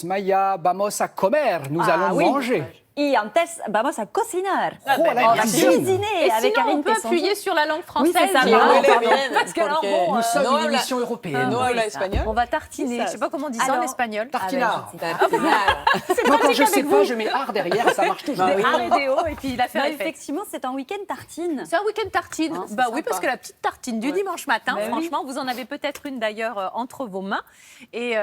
Maya, vamos a comer, nous allons manger. Y antes vamos a cocinar. Oh, la On va cuisine. cuisiner Et avec sinon, Karine on peut Tesson. appuyer sur la langue française. Oui, c'est ça. et- Pardon, pardon. Parce que alors, bon, Nous sommes no une habla- émission européenne. No habla espagnol. on va tartiner. Je sais pas comment on dit ça en Alors, espagnol. Tartinard. Tartinade. Moi, quand je sais pas, je mets art derrière et ça marche toujours. Bah oui. Art et déo, et puis l'affaire Bah, est faite. effectivement, c'est un week-end tartine. C'est un week-end tartine. Hein, c'est Bah oui, sympa. parce que la petite tartine du dimanche matin, Bah oui. franchement, vous en avez peut-être une d'ailleurs entre vos mains. Et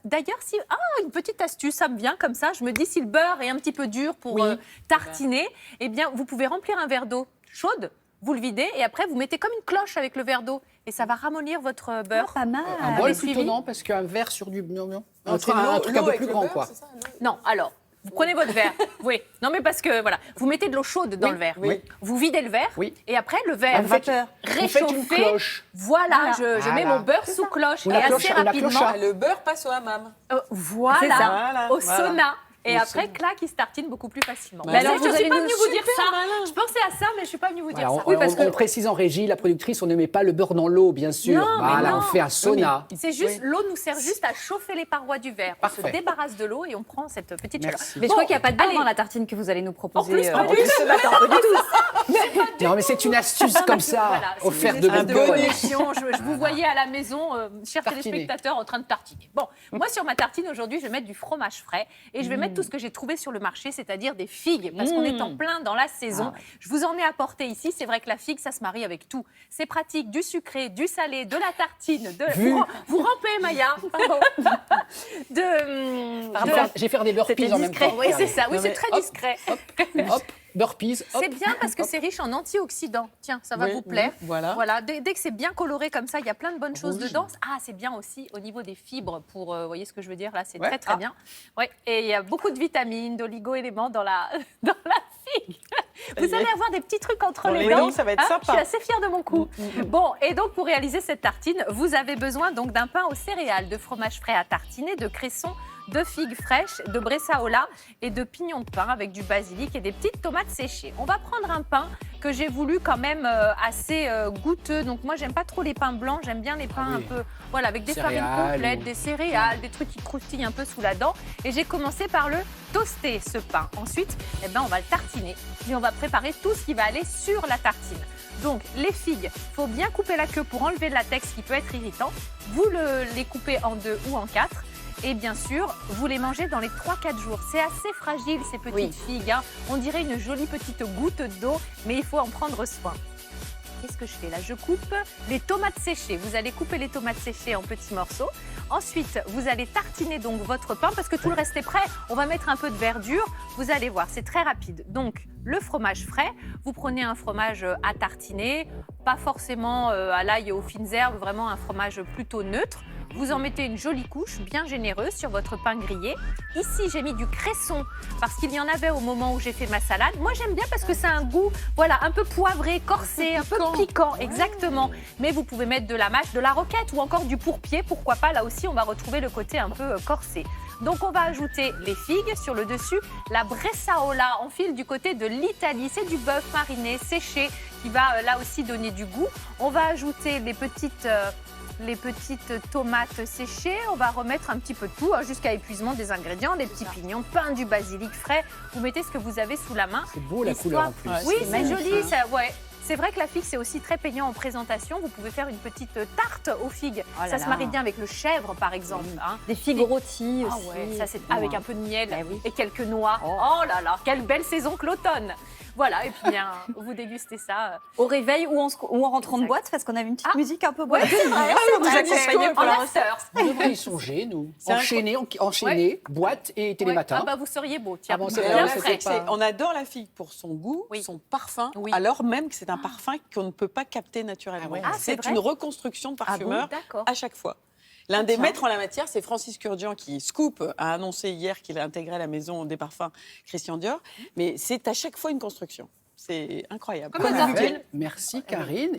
d'ailleurs, si une petite astuce, ça me vient comme ça. Je me dis si le beurre est un petit peu dur pour tartiner, eh bien, vous pouvez remplir un verre d'eau chaude. Vous le videz et après vous mettez comme une cloche avec le verre d'eau et ça va ramollir votre beurre. Pas mal. Un avez bol suivi plutôt non, parce qu'un verre sur du... Non. Un C'est truc un peu avec plus le grand, beurre, quoi. c'est ça, Non, alors, vous prenez votre verre. Oui. Non, mais parce que, voilà, vous mettez de l'eau chaude dans le verre. oui. Vous videz le verre. Oui. Et après, le verre Vous faites- Vous faites une réchauffé. cloche. Voilà, je mets Voilà. mon beurre sous cloche. Ou Et la cloche- assez ou la rapidement, clochette. Ah, le beurre passe au hammam. voilà, C'est ça. Voilà. au Voilà. sauna. Et Au après, sauna. clac, il se tartine beaucoup plus facilement. Mais Mais alors, je vous ne suis allez pas nous- venue vous dire super ça. malin. Je pensais à ça, mais je ne suis pas venue vous dire Voilà, ça. on précise en régie, la productrice, on ne met pas le beurre dans l'eau, bien sûr. Non, mais Voilà, non. on fait un sauna. C'est juste, l'eau nous sert juste à chauffer les parois du verre. On se Parfait. débarrasse de l'eau et on prend cette petite chaleur. Merci. Mais je crois qu'il n'y a pas de beurre allez. dans la tartine que vous allez nous proposer. En plus, pas du tout. ce matin. Pas du tout. Non, mais c'est une astuce comme ça, Voilà, c'est offerte une de espèce bonne gueule. émission. Je vous voyais à la maison, chers Tartiner. téléspectateurs, en train de tartiner. Bon, moi sur ma tartine aujourd'hui, je vais mettre du fromage frais et je vais mettre tout ce que j'ai trouvé sur le marché, c'est-à-dire des figues, parce qu'on est en plein dans la saison. Je vous en ai apporté ici. C'est vrai que la figue, ça se marie avec tout. C'est pratique, du sucré, du salé, de la tartine. Vous rampez, Maya. Pardon. J'ai fait des burpees en même discret. temps. Oui, c'est ça. Oui, Non, c'est mais très hop, discret. Hop, burpees, hop. C'est bien parce que c'est riche en antioxydants. Tiens, ça va Oui, vous plaire. oui, voilà. Dès que c'est bien coloré comme ça, il y a plein de bonnes choses Rouge. dedans. Ah, c'est bien aussi au niveau des fibres pour, vous voyez ce que je veux dire là, c'est Ouais. très très Ah. bien. Ouais. Et il y a beaucoup de vitamines, d'oligo-éléments dans la dans la figue. Vous y est. allez avoir des petits trucs entre Pour les les dents. dents, ça va être Je sympa. suis assez fière de mon coup. Bon, et donc pour réaliser cette tartine, vous avez besoin donc d'un pain aux céréales, de fromage frais à tartiner, de cresson, de figues fraîches, de bressaola et de pignons de pain avec du basilic et des petites tomates séchées. On va prendre un pain que j'ai voulu quand même assez goûteux. Donc moi, j'aime pas trop les pains blancs, j'aime bien les pains oui. un peu, voilà, avec des farines Céréales complètes, ou- des céréales, des trucs qui croustillent un peu sous la dent. Et j'ai commencé par le toaster, ce pain. Ensuite, eh ben, on va le tartiner et on va préparer tout ce qui va aller sur la tartine. Donc, les figues, il faut bien couper la queue pour enlever le latex qui peut être irritant. Vous les coupez en 2 ou en 4. Et bien sûr, vous les mangez dans les 3-4 jours. C'est assez fragile, ces petites figues. Hein. On dirait une jolie petite goutte d'eau, mais il faut en prendre soin. Qu'est-ce que je fais là? Je coupe les tomates séchées. Vous allez couper les tomates séchées en petits morceaux. Ensuite, vous allez tartiner donc votre pain parce que tout le reste est prêt. On va mettre un peu de verdure. Vous allez voir, c'est très rapide. Donc, le fromage frais. Vous prenez un fromage à tartiner, pas forcément à l'ail et aux fines herbes, vraiment un fromage plutôt neutre. Vous en mettez une jolie couche bien généreuse sur votre pain grillé. Ici, j'ai mis du cresson parce qu'il y en avait au moment où j'ai fait ma salade. Moi, j'aime bien parce que c'est un goût, voilà, un peu poivré, corsé, un peu piquant, exactement. Mais vous pouvez mettre de la mâche, de la roquette ou encore du pourpier, pourquoi pas. Là aussi, on va retrouver le côté un peu corsé. Donc, on va ajouter les figues sur le dessus. La bressaola, on file du côté de l'Italie. C'est du bœuf mariné, séché, qui va là aussi donner du goût. On va ajouter les petites tomates séchées. On va remettre un petit peu de tout jusqu'à épuisement des ingrédients, des petits pignons de pain, du basilic frais. Vous mettez ce que vous avez sous la main. C'est beau la Histoire- couleur en plus. Ouais, Oui, c'est c'est magnifique. joli. Ouais. C'est vrai que la figue, c'est aussi très payant en présentation. Vous pouvez faire une petite tarte aux figues. Oh là Ça se là. marie bien avec le chèvre, par exemple. Hein. Des figues rôties Ah aussi. ouais, ça c'est avec un peu de miel Eh oui. et quelques noix. Oh là là, quelle belle saison que l'automne. Voilà, et puis bien, vous dégustez ça. Au réveil ou en rentrant de Exact. boîte, parce qu'on avait une petite Ah. musique un peu Ouais, boîte. c'est vrai, vous accompagnez en pour la after. On devrait y songer, nous. C'est Enchaîner, boîte et télématin. Ah bah vous seriez beau, tiens. Ah bon, c'est Bien vrai, frais. c'était pas- On adore la figue pour son goût, Oui. son parfum, Oui. alors même que c'est un parfum qu'on ne peut pas capter naturellement. Ah ouais. Ah, c'est c'est vrai une reconstruction de parfumeur D'accord. à chaque fois. L'un des Tiens. maîtres en la matière, c'est Francis Kurdian qui, Scoop, a annoncé hier qu'il a intégré à la maison des parfums Christian Dior. Mais c'est à chaque fois une construction. C'est incroyable. Comme la tartine. Merci Karine.